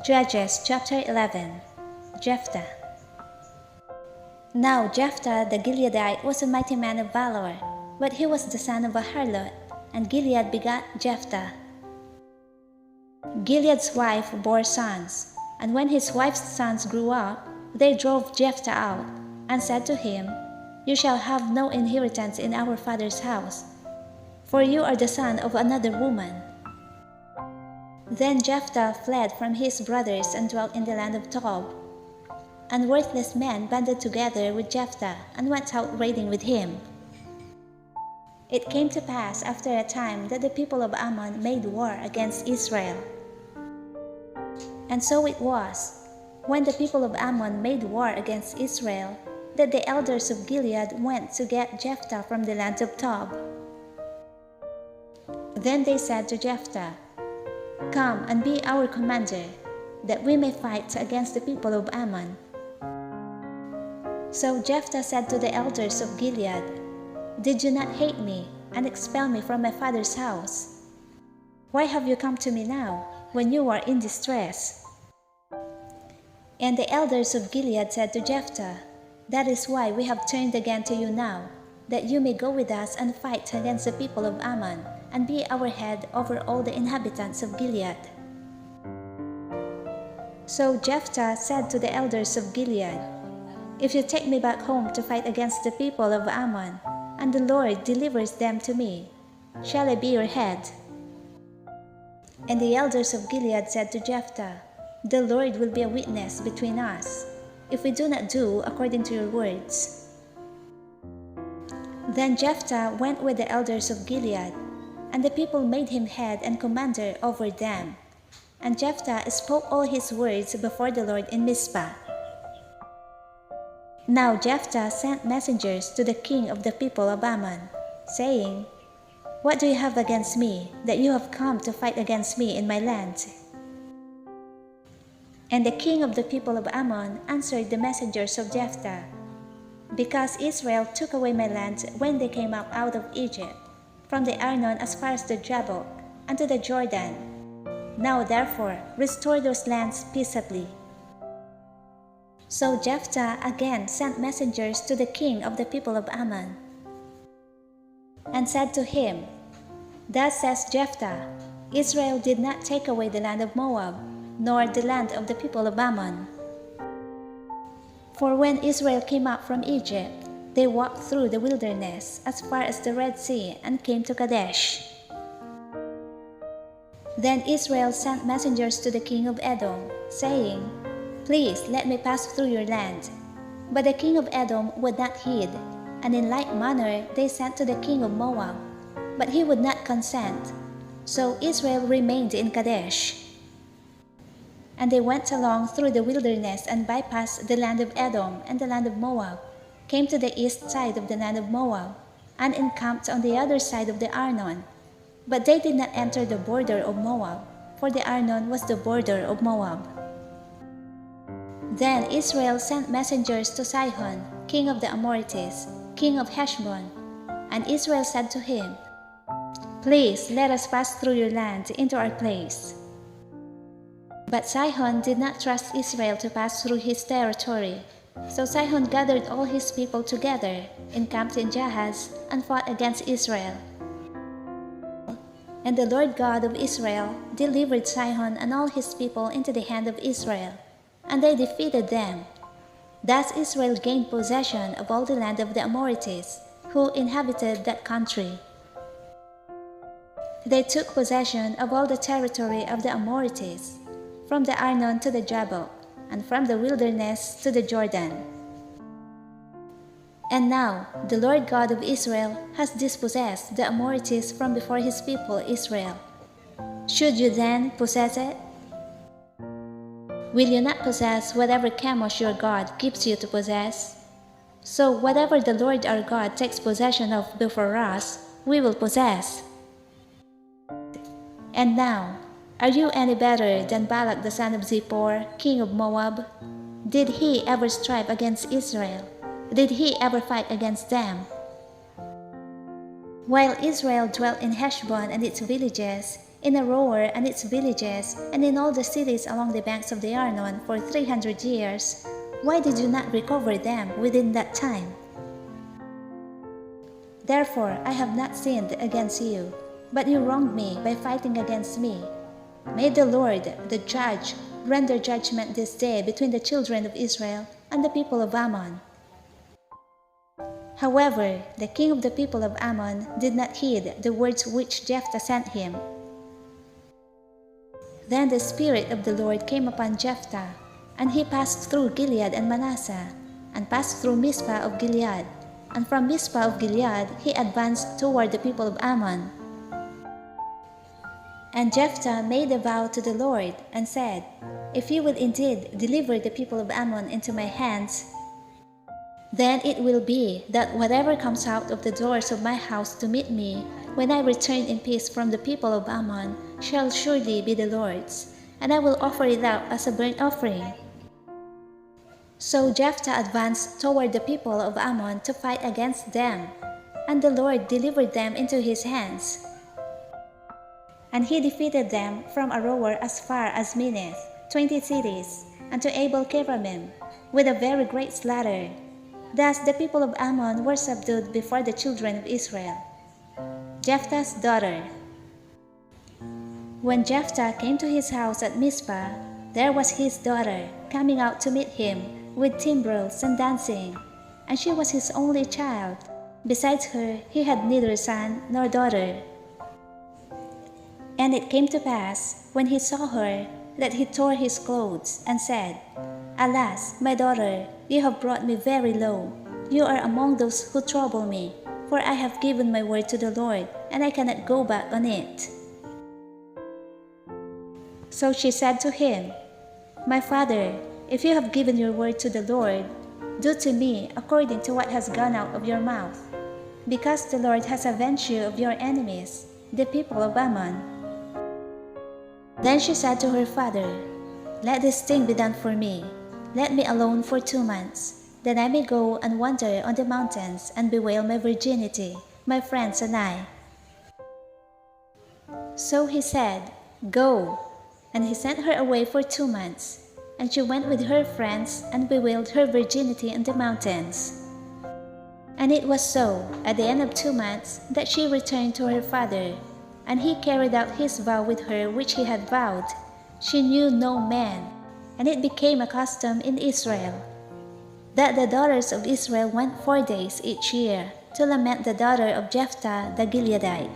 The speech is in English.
Judges chapter 11. Jephthah. Now Jephthah the Gileadite was a mighty man of valor, but he was the son of a harlot, and Gilead begat Jephthah. Gilead's wife bore sons, and when his wife's sons grew up, they drove Jephthah out, and said to him, "You shall have no inheritance in our father's house, for you are the son of another woman." Then Jephthah fled from his brothers and dwelt in the land of Tob. And worthless men banded together with Jephthah and went out raiding with him. It came to pass after a time that the people of Ammon made war against Israel. And so it was, when the people of Ammon made war against Israel, that the elders of Gilead went to get Jephthah from the land of Tob. Then they said to Jephthah, "Come and be our commander, that we may fight against the people of Ammon." So Jephthah said to the elders of Gilead, "Did you not hate me and expel me from my father's house? Why have you come to me now, when you are in distress?" And the elders of Gilead said to Jephthah, "That is why we have turned again to you now, that you may go with us and fight against the people of Ammon, and be our head over all the inhabitants of Gilead." So Jephthah said to the elders of Gilead, "If you take me back home to fight against the people of Ammon, and the Lord delivers them to me, shall I be your head?" And the elders of Gilead said to Jephthah, "The Lord will be a witness between us, if we do not do according to your words." Then Jephthah went with the elders of Gilead, and the people made him head and commander over them. And Jephthah spoke all his words before the Lord in Mizpah. Now Jephthah sent messengers to the king of the people of Ammon, saying, "What do you have against me, that you have come to fight against me in my land?" And the king of the people of Ammon answered the messengers of Jephthah, "Because Israel took away my land when they came up out of Egypt, from the Arnon as far as the Jabbok, and to the Jordan. Now therefore restore those lands peaceably." So Jephthah again sent messengers to the king of the people of Ammon, and said to him, "Thus says Jephthah, Israel did not take away the land of Moab, nor the land of the people of Ammon. For when Israel came up from Egypt, they walked through the wilderness as far as the Red Sea and came to Kadesh. Then Israel sent messengers to the king of Edom, saying, "Please let me pass through your land." But the king of Edom would not heed, and in like manner they sent to the king of Moab, but he would not consent. So Israel remained in Kadesh. And they went along through the wilderness and bypassed the land of Edom and the land of Moab, came to the east side of the land of Moab, and encamped on the other side of the Arnon. But they did not enter the border of Moab, for the Arnon was the border of Moab. Then Israel sent messengers to Sihon, king of the Amorites, king of Heshbon, and Israel said to him, "Please let us pass through your land into our place." But Sihon did not trust Israel to pass through his territory. So Sihon gathered all his people together, encamped in Jahaz, and fought against Israel. And the Lord God of Israel delivered Sihon and all his people into the hand of Israel, and they defeated them. Thus Israel gained possession of all the land of the Amorites, who inhabited that country. They took possession of all the territory of the Amorites, from the Arnon to the Jabbok, and from the wilderness to the Jordan. And now the Lord God of Israel has dispossessed the Amorites from before his people Israel. Should you then possess it? Will you not possess whatever Chemosh your God gives you to possess? So whatever the Lord our God takes possession of before us, we will possess. And now, are you any better than Balak the son of Zippor, king of Moab? Did he ever strive against Israel? Did he ever fight against them? While Israel dwelt in Heshbon and its villages, in Aroer and its villages, and in all the cities along the banks of the Arnon for 300 years, why did you not recover them within that time? Therefore I have not sinned against you, but you wronged me by fighting against me. May the Lord, the judge, render judgment this day between the children of Israel and the people of Ammon." However, the king of the people of Ammon did not heed the words which Jephthah sent him. Then the Spirit of the Lord came upon Jephthah, and he passed through Gilead and Manasseh, and passed through Mizpah of Gilead, and from Mizpah of Gilead he advanced toward the people of Ammon. And Jephthah made a vow to the Lord, and said, "If you will indeed deliver the people of Ammon into my hands, then it will be that whatever comes out of the doors of my house to meet me, when I return in peace from the people of Ammon, shall surely be the Lord's, and I will offer it up as a burnt offering." So Jephthah advanced toward the people of Ammon to fight against them, and the Lord delivered them into his hands. And he defeated them from Aroer as far as Minnith-20 cities, and to Abel Keramim, with a very great slaughter. Thus the people of Ammon were subdued before the children of Israel. Jephthah's daughter. When Jephthah came to his house at Mizpah, there was his daughter coming out to meet him with timbrels and dancing, and she was his only child. Besides her, he had neither son nor daughter. And it came to pass, when he saw her, that he tore his clothes and said, "Alas, my daughter, you have brought me very low. You are among those who trouble me, for I have given my word to the Lord, and I cannot go back on it." So she said to him, "My father, if you have given your word to the Lord, do to me according to what has gone out of your mouth, because the Lord has avenged you of your enemies, the people of Ammon." Then she said to her father, "Let this thing be done for me. Let me alone for 2 months, that I may go and wander on the mountains and bewail my virginity, my friends and I." So he said, "Go." And he sent her away for 2 months, and she went with her friends and bewailed her virginity in the mountains. And it was so, at the end of 2 months, that she returned to her father, and he carried out his vow with her which he had vowed. She knew no man, and it became a custom in Israel, that the daughters of Israel went 4 days each year to lament the daughter of Jephthah the Gileadite.